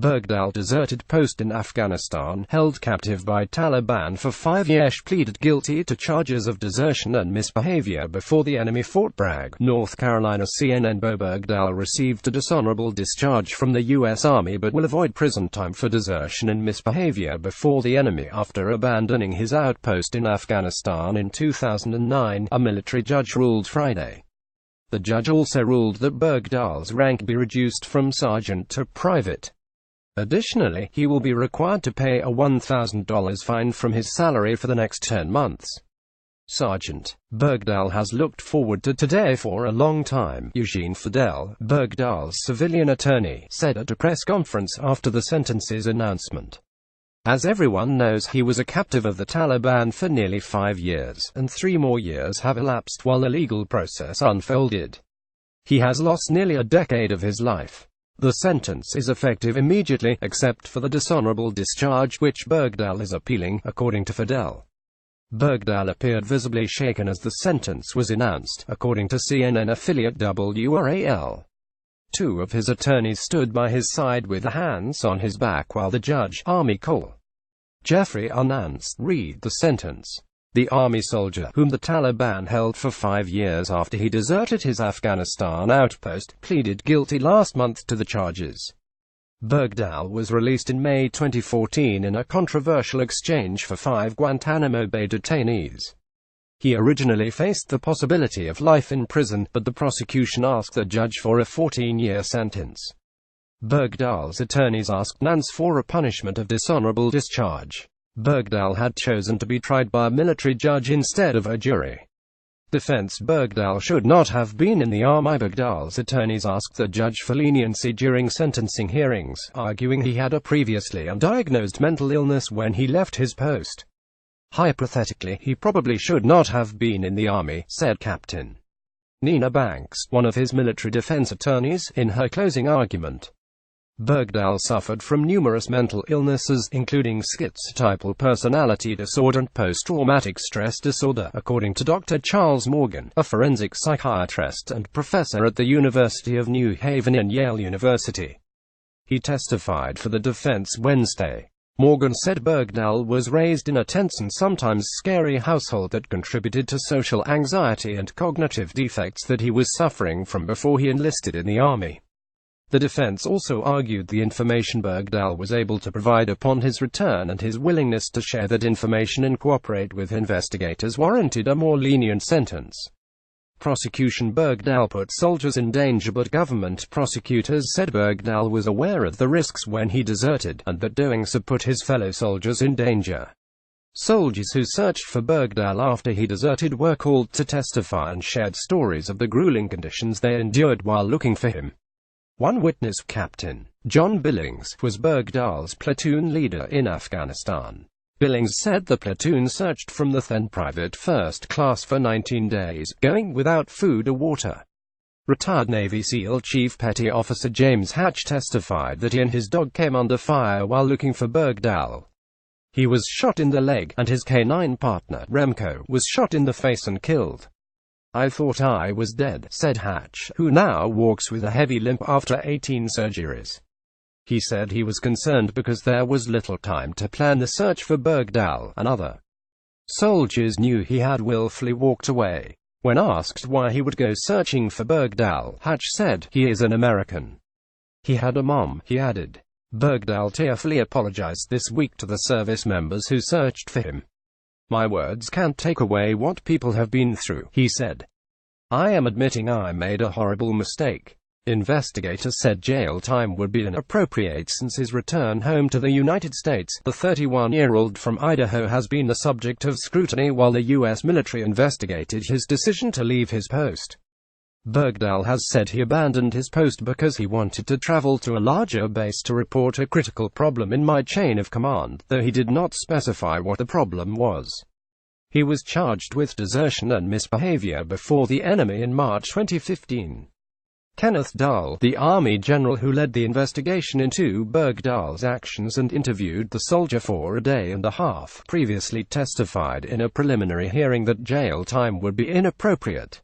Bergdahl deserted post in Afghanistan, held captive by Taliban for 5 years, pleaded guilty to charges of desertion and misbehavior before the enemy. Fort Bragg, North Carolina CNNBowe Bergdahl received a dishonorable discharge from the U.S. Army but will avoid prison time for desertion and misbehavior before the enemy after abandoning his outpost in Afghanistan in 2009, a military judge ruled Friday. The judge also ruled that Bergdahl's rank be reduced from sergeant to private. Additionally, he will be required to pay a $1,000 fine from his salary for the next 10 months. Sergeant Bergdahl has looked forward to today for a long time, yearsHe, Bergdahls' civilian attorney, said at a press conference after the sentence's announcement. As everyone knows, he was a captive of the Taliban for nearly 5 years, and 3 more years have elapsed while the legal process unfolded. He has lost nearly a decade of his life. The sentence is effective immediately, except for the dishonorable discharge, which Bergdahl is appealing, according to Fidel. Bergdahl appeared visibly shaken as the sentence was announced, according to CNN affiliate WRAL. 2 of his attorneys stood by his side with hands on his back while the judge, Army Col. Jeffrey announced, read the sentence. The Army soldier, whom the Taliban held for 5 years after he deserted his Afghanistan outpost, pleaded guilty last month to the charges. Bergdahl was released in May 2014 in a controversial exchange for 5 Guantanamo Bay detainees. He originally faced the possibility of life in prison, but the prosecution asked the judge for a 14-year sentence. Bergdahl's attorneys asked Nance for a punishment of dishonorable discharge. Bergdahl had chosen to be tried by a military judge instead of a jury. Defense: Bergdahl should not have been in the Army. Bergdahl's attorneys asked the judge for leniency during sentencing hearings, arguing he had a previously undiagnosed mental illness when he left his post. Hypothetically, he probably should not have been in the Army, said Captain Nina Banks, one of his military defense attorneys, in her closing argument. Bergdahl suffered from numerous mental illnesses, including schizotypal personality disorder and post-traumatic stress disorder, according to Dr. Charles Morgan, a forensic psychiatrist and professor at the University of New Haven and Yale University. He testified for the defense Wednesday. Morgan said Bergdahl was raised in a tense and sometimes scary household that contributed to social anxiety and cognitive defects that he was suffering from before he enlisted in the Army. The defense also argued the information Bergdahl was able to provide upon his return and his willingness to share that information and cooperate with investigators warranted a more lenient sentence. Prosecution: Bergdahl put soldiers in danger, but government prosecutors said Bergdahl was aware of the risks when he deserted, and that doing so put his fellow soldiers in danger. Soldiers who searched for Bergdahl after he deserted were called to testify and shared stories of the grueling conditions they endured while looking for him. One witness, Captain John Billings, was Bergdahl's platoon leader in Afghanistan. Billings said the platoon searched from the then private first class for 19 days, going without food or water. Retired Navy SEAL Chief Petty Officer James Hatch testified that he and his dog came under fire while looking for Bergdahl. He was shot in the leg, and his K-9 partner, Remco, was shot in the face and killed. "I thought I was dead," said Hatch, who now walks with a heavy limp after 18 surgeries. He said he was concerned because there was little time to plan the search for Bergdahl, and other soldiers knew he had willfully walked away. When asked why he would go searching for Bergdahl, Hatch said, "He is an American. He had a mom," he added. Bergdahl tearfully apologized this week to the service members who searched for him. "My words can't take away what people have been through," he said. "I am admitting I made a horrible mistake." Investigators said jail time would be inappropriate since his return home to the United States. The 31-year-old from Idaho has been the subject of scrutiny while the U.S. military investigated his decision to leave his post. Bergdahl has said he abandoned his post because he wanted to travel to a larger base to report a critical problem in my chain of command, though he did not specify what the problem was. He was charged with desertion and misbehavior before the enemy in March 2015. Kenneth Dahl, the Army general who led the investigation into Bergdahl's actions and interviewed the soldier for a day and a half, previously testified in a preliminary hearing that jail time would be inappropriate.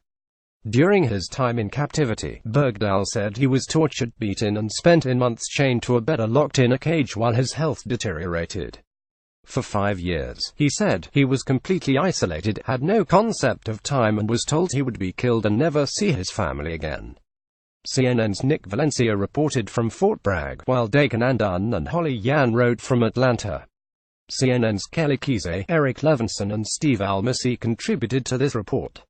During his time in captivity, Bergdahl said he was tortured, beaten and spent in months chained to a bed or locked in a cage while his health deteriorated. For 5 years, he said, he was completely isolated, had no concept of time and was told he would be killed and never see his family again. CNN's Nick Valencia reported from Fort Bragg, while Dakin Andan and Holly Yan wrote from Atlanta. CNN's Kelly Kise, Eric Levinson and Steve Almasi contributed to this report.